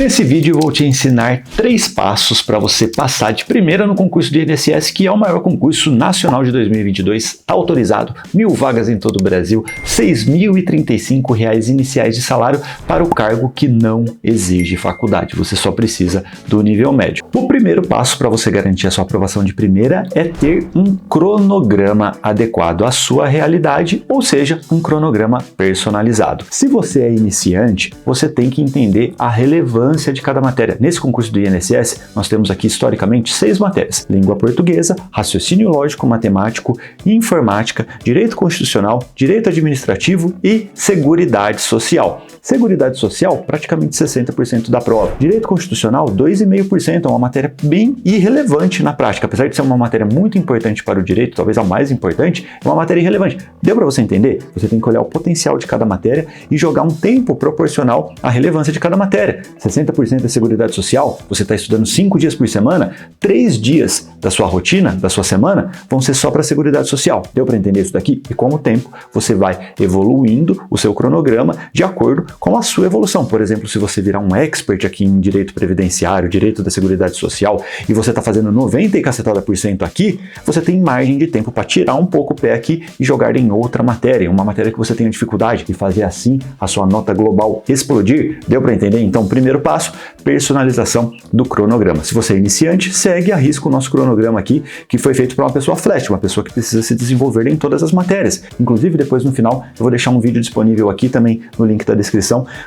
Nesse vídeo eu vou te ensinar 3 passos para você passar de primeira no concurso de INSS, que é o maior concurso nacional de 2022, está autorizado, 1.000 vagas em todo o Brasil, R$ 6.035 iniciais de salário para o cargo que não exige faculdade, você só precisa do nível médio. O primeiro passo para você garantir a sua aprovação de primeira é ter um cronograma adequado à sua realidade, ou seja, um cronograma personalizado. Se você é iniciante, você tem que entender a relevância de cada matéria. Nesse concurso do INSS, nós temos aqui historicamente 6 matérias: língua portuguesa, raciocínio lógico matemático, informática, direito constitucional, direito administrativo e seguridade social. Seguridade social, praticamente 60% da prova. Direito constitucional, 2,5%, é uma matéria bem irrelevante na prática. Apesar de ser uma matéria muito importante para o direito, talvez a mais importante, é uma matéria irrelevante. Deu para você entender? Você tem que olhar o potencial de cada matéria e jogar um tempo proporcional à relevância de cada matéria. 60% é seguridade social, você está estudando 5 dias por semana, 3 dias da sua rotina, da sua semana, vão ser só para seguridade social. Deu para entender isso daqui? E com o tempo, você vai evoluindo o seu cronograma de acordo com a sua evolução. Por exemplo, se você virar um expert aqui em direito previdenciário, direito da seguridade social, e você está fazendo 90 e cacetada% aqui, você tem margem de tempo para tirar um pouco o pé aqui e jogar em outra matéria, uma matéria que você tenha dificuldade, e fazer assim a sua nota global explodir. Deu para entender? Então, primeiro passo, personalização do cronograma. Se você é iniciante, segue a risco o nosso cronograma aqui, que foi feito para uma pessoa flat, uma pessoa que precisa se desenvolver em todas as matérias. Inclusive, depois no final, eu vou deixar um vídeo disponível aqui também no link da descrição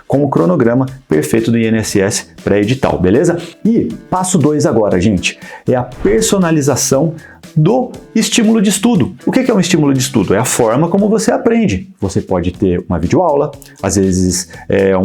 com o cronograma perfeito do INSS pré-edital, beleza? E passo 2 agora, gente, é a personalização do estímulo de estudo. O que é um estímulo de estudo? É a forma como você aprende. Você pode ter uma videoaula, às vezes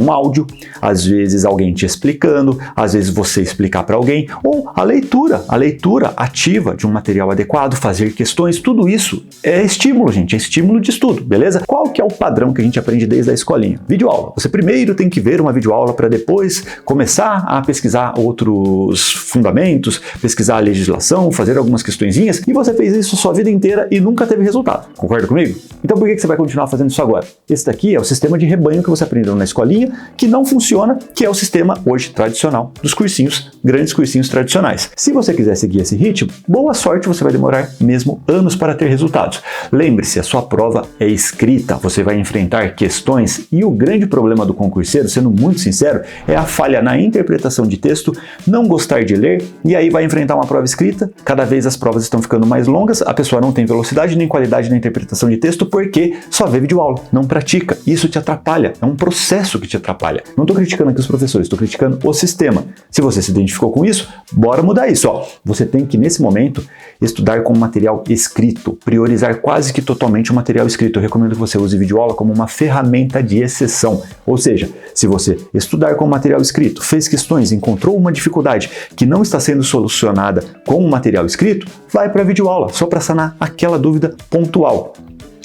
um áudio, às vezes alguém te explicando, às vezes você explicar para alguém, ou a leitura ativa de um material adequado, fazer questões, tudo isso é estímulo, gente, é estímulo de estudo, beleza? Qual que é o padrão que a gente aprende desde a escolinha? Videoaula. Você primeiro tem que ver uma videoaula para depois começar a pesquisar outros fundamentos, pesquisar a legislação, fazer algumas questõezinhas, e você fez isso a sua vida inteira e nunca teve resultado. Concorda comigo? Então por que você vai continuar fazendo isso agora? Esse daqui é o sistema de rebanho que você aprendeu na escolinha, que não funciona, que é o sistema hoje tradicional dos cursinhos, grandes cursinhos tradicionais. Se você quiser seguir esse ritmo, boa sorte, você vai demorar mesmo anos para ter resultados. Lembre-se, a sua prova é escrita, você vai enfrentar questões, e o grande problema do concurseiro, sendo muito sincero, é a falha na interpretação de texto, não gostar de ler, e aí vai enfrentar uma prova escrita. Cada vez as provas estão ficando mais longas, a pessoa não tem velocidade nem qualidade na interpretação de texto porque só vê videoaula, não pratica. Isso te atrapalha, é um processo que te atrapalha. Não estou criticando aqui os professores, estou criticando o sistema. Se você se identificou com isso, bora mudar isso. Você tem que, nesse momento, estudar com material escrito, priorizar quase que totalmente o material escrito. Eu recomendo que você use videoaula como uma ferramenta de exceção. Ou seja, se você estudar com material escrito, fez questões, encontrou uma dificuldade que não está sendo solucionada com o material escrito, vai para a videoaula, só para sanar aquela dúvida pontual.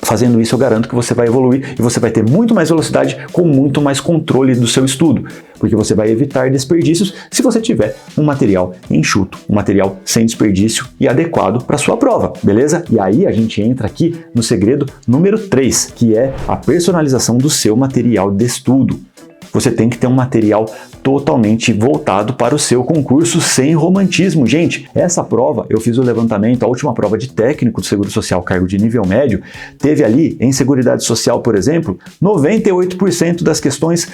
Fazendo isso, eu garanto que você vai evoluir e você vai ter muito mais velocidade com muito mais controle do seu estudo, porque você vai evitar desperdícios se você tiver um material enxuto, um material sem desperdício e adequado para sua prova, beleza? E aí a gente entra aqui no segredo número 3, que é a personalização do seu material de estudo. Você tem que ter um material totalmente voltado para o seu concurso, sem romantismo. Gente, essa prova, eu fiz o levantamento, a última prova de técnico do Seguro Social, cargo de nível médio, teve ali, em Seguridade Social, por exemplo, 98% das questões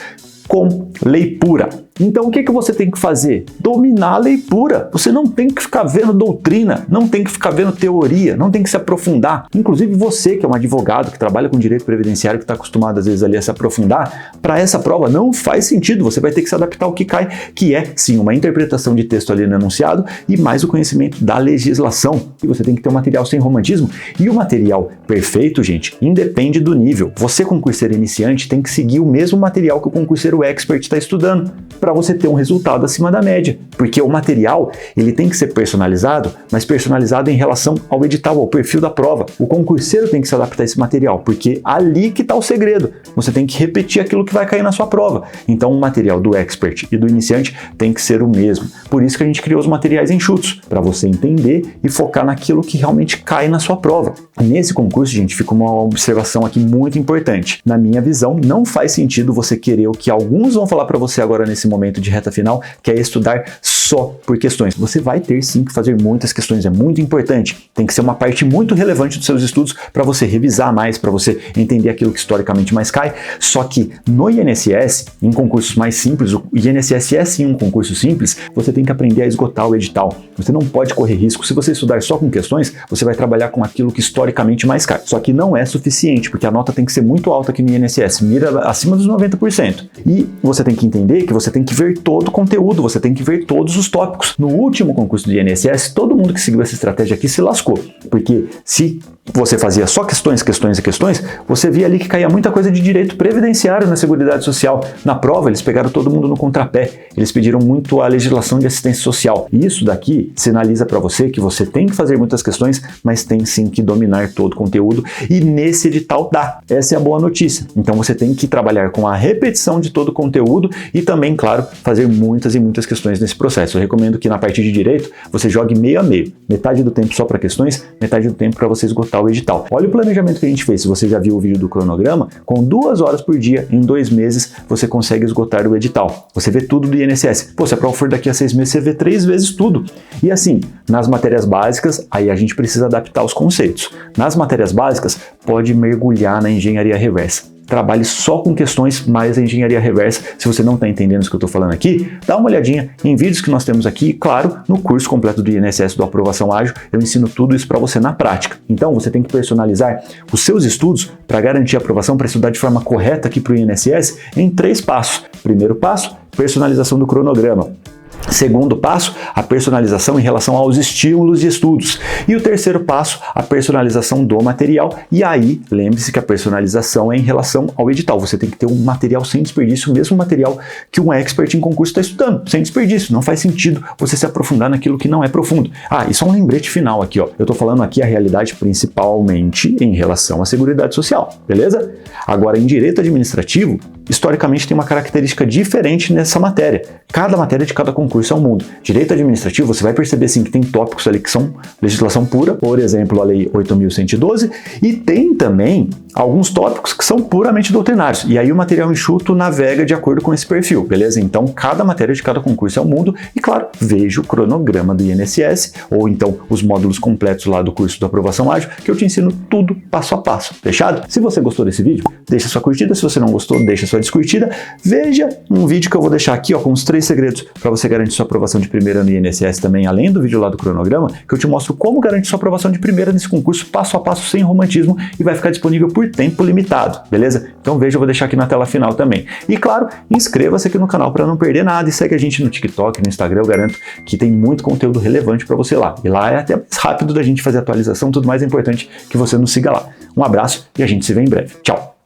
com lei pura. Então o que você tem que fazer? Dominar a lei pura. Você não tem que ficar vendo doutrina, não tem que ficar vendo teoria, não tem que se aprofundar. Inclusive você que é um advogado, que trabalha com direito previdenciário, que está acostumado às vezes ali a se aprofundar, para essa prova não faz sentido. Você vai ter que se adaptar ao que cai, que é sim uma interpretação de texto ali no enunciado e mais o conhecimento da legislação. E você tem que ter um material sem romantismo. E o material perfeito, gente, independe do nível. Você, concurseiro iniciante, tem que seguir o mesmo material que o concurseiro expert está estudando, para você ter um resultado acima da média, porque o material ele tem que ser personalizado, mas personalizado em relação ao edital, ao perfil da prova. O concurseiro tem que se adaptar a esse material, porque ali que está o segredo. Você tem que repetir aquilo que vai cair na sua prova. Então o material do expert e do iniciante tem que ser o mesmo. Por isso que a gente criou os materiais enxutos, para você entender e focar naquilo que realmente cai na sua prova. Nesse concurso, gente, fica uma observação aqui muito importante. Na minha visão, não faz sentido você querer o que alguns vão falar para você agora nesse momento de reta final, que é estudar só por questões. Você vai ter sim que fazer muitas questões, é muito importante. Tem que ser uma parte muito relevante dos seus estudos para você revisar mais, para você entender aquilo que historicamente mais cai. Só que no INSS, em concursos mais simples, o INSS é sim um concurso simples, você tem que aprender a esgotar o edital. Você não pode correr risco. Se você estudar só com questões, você vai trabalhar com aquilo que historicamente mais cai. Só que não é suficiente, porque a nota tem que ser muito alta aqui no INSS, mira acima dos 90%. E você tem que entender que você tem que ver todo o conteúdo, você tem que ver todos os tópicos. No último concurso do INSS, todo mundo que seguiu essa estratégia aqui se lascou, porque se você fazia só questões, você via ali que caía muita coisa de direito previdenciário na Seguridade Social. Na prova, eles pegaram todo mundo no contrapé, eles pediram muito a legislação de assistência social. E isso daqui sinaliza para você que você tem que fazer muitas questões, mas tem sim que dominar todo o conteúdo, e nesse edital dá. Essa é a boa notícia. Então você tem que trabalhar com a repetição de todo o conteúdo e também, claro, fazer muitas e muitas questões nesse processo. Eu recomendo que na parte de direito você jogue meio a meio. Metade do tempo só para questões, metade do tempo para você esgotar o edital. Olha o planejamento que a gente fez. Se você já viu o vídeo do cronograma, com 2 horas por dia, em 2 meses, você consegue esgotar o edital. Você vê tudo do INSS. Pô, se a prova for daqui a 6 meses, você vê 3 vezes tudo. E assim, nas matérias básicas, aí a gente precisa adaptar os conceitos. Nas matérias básicas, pode mergulhar na engenharia reversa. Trabalhe só com questões mais a engenharia reversa. Se você não está entendendo o que eu estou falando aqui, dá uma olhadinha em vídeos que nós temos aqui e, claro, no curso completo do INSS do Aprovação Ágil, eu ensino tudo isso para você na prática. Então, você tem que personalizar os seus estudos para garantir a aprovação, para estudar de forma correta aqui para o INSS em 3 passos. Primeiro passo, personalização do cronograma. Segundo passo, a personalização em relação aos estímulos de estudos. E o terceiro passo, a personalização do material. E aí, lembre-se que a personalização é em relação ao edital. Você tem que ter um material sem desperdício, o mesmo material que um expert em concurso está estudando, sem desperdício. Não faz sentido você se aprofundar naquilo que não é profundo. Ah, e só um lembrete final aqui, ó. Eu estou falando aqui a realidade principalmente em relação à Seguridade Social, beleza? Agora, em direito administrativo, historicamente tem uma característica diferente nessa matéria. Cada matéria de cada concurso é um mundo. Direito administrativo, você vai perceber sim que tem tópicos ali que são legislação pura, por exemplo, a Lei 8.112, e tem também alguns tópicos que são puramente doutrinários. E aí o material enxuto navega de acordo com esse perfil, beleza? Então, cada matéria de cada concurso é um mundo e, claro, veja o cronograma do INSS ou então os módulos completos lá do curso da Aprovação Ágil, que eu te ensino tudo passo a passo, fechado? Se você gostou desse vídeo, deixa sua curtida. Se você não gostou, deixa sua descurtida. Veja um vídeo que eu vou deixar aqui, ó, com os 3 segredos para você garantir sua aprovação de primeira no INSS também, além do vídeo lá do cronograma, que eu te mostro como garantir sua aprovação de primeira nesse concurso passo a passo, sem romantismo, e vai ficar disponível por tempo limitado, beleza? Então veja, eu vou deixar aqui na tela final também. E claro, inscreva-se aqui no canal para não perder nada e segue a gente no TikTok, no Instagram. Eu garanto que tem muito conteúdo relevante para você lá. E lá é até mais rápido da gente fazer atualização, tudo mais é importante que você nos siga lá. Um abraço e a gente se vê em breve. Tchau!